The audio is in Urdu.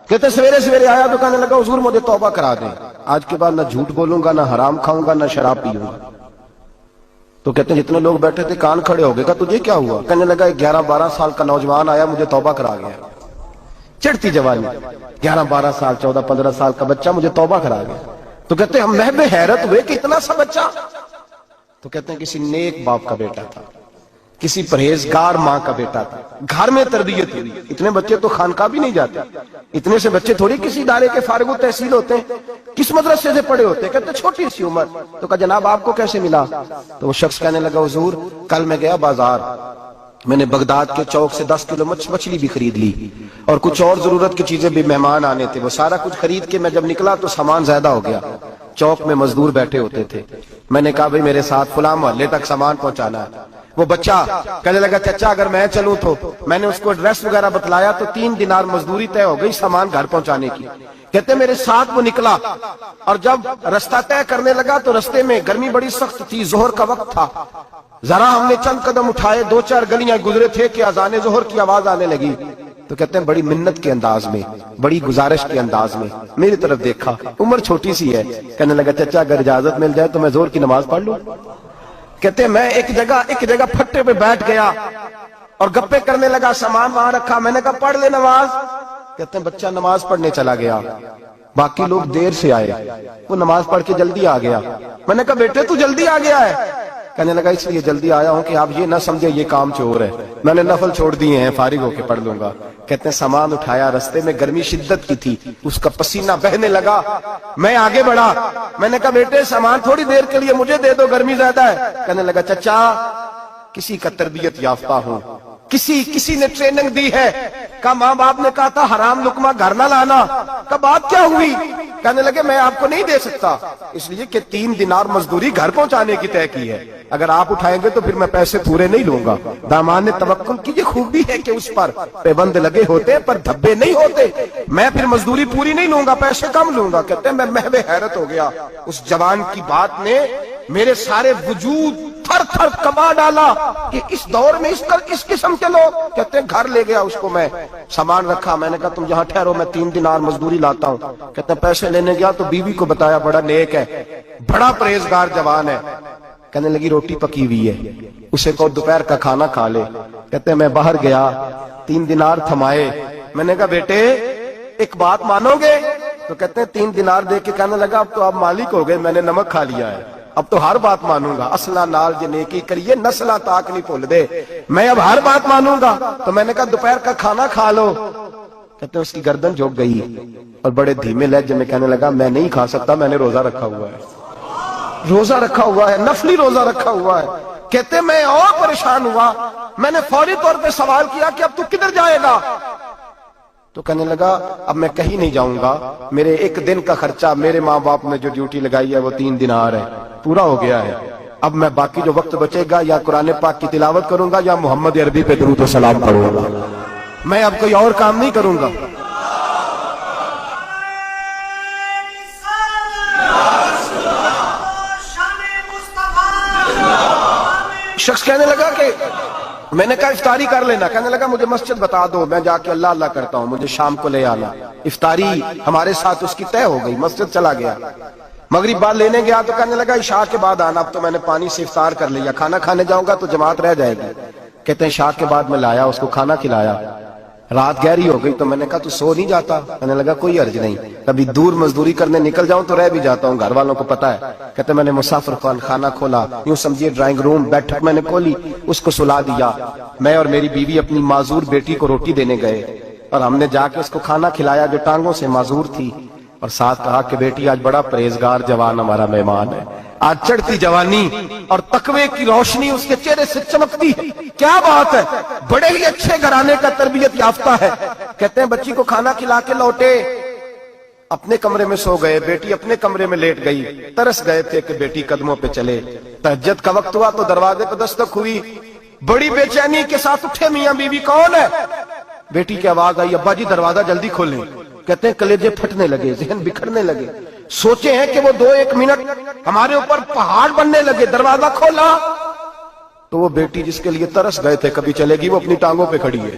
کہتے سویرے سویرے آیا تو کہنے لگا حضور مجھے توبہ کرا دیں، آج کے بعد نہ جھوٹ بولوں گا، نہ حرام کھاؤں گا، نہ شراب پیوں گا۔ تو کہتے ہیں جتنے لوگ بیٹھے تھے کان کھڑے ہو گئے، کہا تجھے کیا ہوا؟ کہنے لگا 11-12 سال کا نوجوان آیا مجھے توبہ کرا گیا، چڑھتی جوانی، 11-12 سال 14-15 سال کا بچہ مجھے توبہ کرا گیا۔ تو کہتے ہیں ہم محب حیرت ہوئے کہ اتنا سا بچہ؟ تو کہتے ہیں کسی نیک باپ کا بیٹا تھا، کسی پرہیزگار ماں کا بیٹا تھا، گھر میں تربیت ہوئی۔ اتنے بچے تو خانقاہ بھی نہیں جاتے، اتنے سے بچے تھوڑی کسی ادارے کے فارغ التحصیل ہوتے ہیں، کس مدرسے سے پڑھے ہوتے ہیں؟ کہتے چھوٹی سی عمر۔ تو کہا جناب آپ کو کیسے ملا؟ تو وہ شخص کہنے لگا حضور کل میں گیا بازار، میں نے بغداد کے چوک سے 10 کلو مچھلی بھی خرید لی اور کچھ اور ضرورت کی چیزیں بھی، مہمان آنے تھے، وہ سارا کچھ خرید کے میں جب نکلا تو سامان زیادہ ہو گیا۔ چوک میں مزدور بیٹھے ہوتے تھے، میں نے کہا بھئی میرے ساتھ فلاں محلے تک سامان پہنچانا ہے۔ وہ بچہ کہنے لگا چچا اگر میں چلوں تو، میں نے اس کو ایڈریس وغیرہ بتلایا تو 3 دینار مزدوری طے ہو گئی سامان گھر پہنچانے کی۔ کہتے میرے ساتھ وہ نکلا اور جب رستہ طے کرنے لگا تو رستے میں گرمی بڑی سخت تھی، ظہر کا وقت تھا، ذرا ہم نے چند قدم اٹھائے، 2-4 گلیاں گزرے تھے کہ اذان ظہر کی آواز آنے لگی۔ تو کہتے ہیں بڑی منت کے انداز میں، بڑی گزارش کے انداز میں میری طرف دیکھا، عمر چھوٹی سی ہے، کہنے لگا چچا اگر اجازت مل جائے تو میں ظہر کی نماز پڑھ لوں۔ کہتے ہیں میں ایک جگہ پھٹے پہ بیٹھ گیا اور گپے کرنے لگا، سامان وہاں رکھا، میں نے کہا پڑھ لے نماز۔ کہتے ہیں بچہ نماز پڑھنے چلا گیا، باقی لوگ دیر سے آئے، وہ نماز پڑھ کے جلدی آ گیا۔ میں نے کہا بیٹے تو جلدی آ گیا ہے؟ کہنے لگا اس لیے جلدی آیا ہوں کہ آپ یہ نہ سمجھے یہ کام چور ہے، میں نے نفل چھوڑ دیے ہیں، فارغ ہو کے پڑھ لوں گا۔ کہتے ہیں سامان اٹھایا، رستے میں گرمی شدت کی تھی، اس کا پسینہ بہنے لگا، میں آگے بڑھا، میں نے کہا بیٹے سامان تھوڑی دیر کے لیے مجھے دے دو، گرمی زیادہ ہے۔ کہنے لگا چچا کسی کا تربیت یافتہ ہوں، کسی نے ٹریننگ دی ہے، کہا ماں باپ نے کہا تھا حرام لقمہ گھر نہ لانا، کہا بات کیا ہوئی؟ کہنے لگے میں آپ کو نہیں دے سکتا، اس لیے کہ 3 دینار مزدوری گھر پہنچانے کی طے کی ہے، اگر آپ اٹھائیں گے تو پھر میں پیسے پورے نہیں لوں گا۔ دامان نے توکل کی یہ خوبی ہے کہ اس پر پیبند لگے ہوتے پر دھبے نہیں ہوتے، میں پھر مزدوری پوری نہیں لوں گا، پیسے کم لوں گا۔ کہتے ہیں میں محو حیرت ہو گیا، اس جوان کی بات نے میرے سارے وجود تھر تھر کما ڈالا کہ اس دور میں اس قسم کے لوگ۔ کہتے ہیں گھر لے گیا اس کو، میں سامان رکھا، میں نے کہا تم جہاں ٹھہرو میں 3 دینار مزدوری لاتا ہوں۔ کہتے ہیں پیسے لینے گیا تو بیوی کو بتایا بڑا نیک ہے، بڑا پرہیزگار جوان ہے، کہنے لگی روٹی پکی ہوئی ہے، اسے کہو دوپہر کا کھانا کھا لے۔ کہتے ہیں میں باہر گیا، 3 دینار تھمائے، میں نے کہا بیٹے ایک بات مانو گے؟ تو کہتے ہیں 3 دینار دے کے کہنے لگا اب تو آپ مالک ہو گئے، میں نے نمک کھا لیا ہے، اب تو ہر بات مانوں گا، اصلہ نال جے نیکی کریے نسلہ تاک نہیں بھول دے، میں اب ہر بات مانوں گا۔ تو میں نے کہا دوپہر کا کھانا کھا لو۔ کہتے ہیں اس کی گردن جھک گئی اور بڑے دھیمے لہجے میں کہنے لگا میں نہیں کھا سکتا، میں نے روزہ رکھا ہوا ہے، روزہ رکھا ہوا ہے، نفلی روزہ رکھا ہوا ہے۔ کہتے ہیں میں اور پریشان ہوا، میں نے فوری طور پہ سوال کیا کہ اب تو کدھر جائے گا؟ تو کہنے لگا اب میں کہیں نہیں جاؤں گا، میرے 1 دن کا خرچہ میرے ماں باپ نے جو ڈیوٹی لگائی ہے وہ 3 دینار ہے، پورا ہو گیا ہے، اب میں باقی جو وقت بچے گا یا قرآن پاک کی تلاوت کروں گا یا محمد عربی پہ درود و سلام پڑھوں گا، میں اب کوئی اور کام نہیں کروں گا۔ شخص کہنے لگا کہ میں نے کہا افطاری کر لینا، کہنے لگا مجھے مسجد بتا دو، میں جا کے اللہ اللہ کرتا ہوں، مجھے شام کو لے آنا۔ افطاری ہمارے ساتھ اس کی طے ہو گئی، مسجد چلا گیا، مغرب بعد لینے گیا تو کہنے لگا عشاء کے بعد آنا، اب تو میں نے پانی سے افطار کر لیا، کھانا کھانے جاؤں گا تو جماعت رہ جائے گی۔ کہتے ہیں عشاء کے بعد میں لایا، اس کو کھانا کھلایا، رات گہری ہو گئی تو میں نے کہا تو سو نہیں جاتا؟ کہنے لگا کوئی حرج نہیں، کبھی دور مزدوری کرنے نکل جاؤں تو رہ بھی جاتا ہوں، گھر والوں کو پتا ہے۔ کہتے میں نے مسافر خانہ کھولا، یوں سمجھیے ڈرائنگ روم، بیٹھک میں نے کھولی، اس کو سلا دیا، میں اور میری بیوی اپنی معذور بیٹی کو روٹی دینے گئے اور ہم نے جا کے اس کو کھانا کھلایا جو ٹانگوں سے معذور تھی، اور ساتھ کہا کہ بیٹی آج بڑا پرہیزگار جوان ہمارا مہمان ہے، آج چڑھتی جوانی اور تقوی کی روشنی اس کے چہرے سے چمکتی ہے، کیا بات ہے، بڑے ہی اچھے گھرانے کا تربیت یافتہ ہے۔ کہتے ہیں بچی کو کھانا کھلا کے لوٹے، اپنے کمرے میں سو گئے، بیٹی اپنے کمرے میں لیٹ گئی، ترس گئے تھے کہ بیٹی قدموں پہ چلے۔ تہجد کا وقت ہوا تو دروازے پہ دستک ہوئی، بڑی بے چینی کے ساتھ اٹھے میاں بیوی، کون ہے؟ بیٹی کی آواز آئی ابا جی دروازہ جلدی کھولیں۔ کہتے ہیں کلیجے پھٹنے لگے، ذہن بکھرنے لگے، سوچے ہیں کہ وہ 2-1 منٹ ہمارے اوپر پہاڑ بننے لگے، دروازہ کھولا تو وہ بیٹی جس کے لیے ترس گئے تھے کبھی چلے گی، وہ اپنی ٹانگوں پہ کھڑی ہے،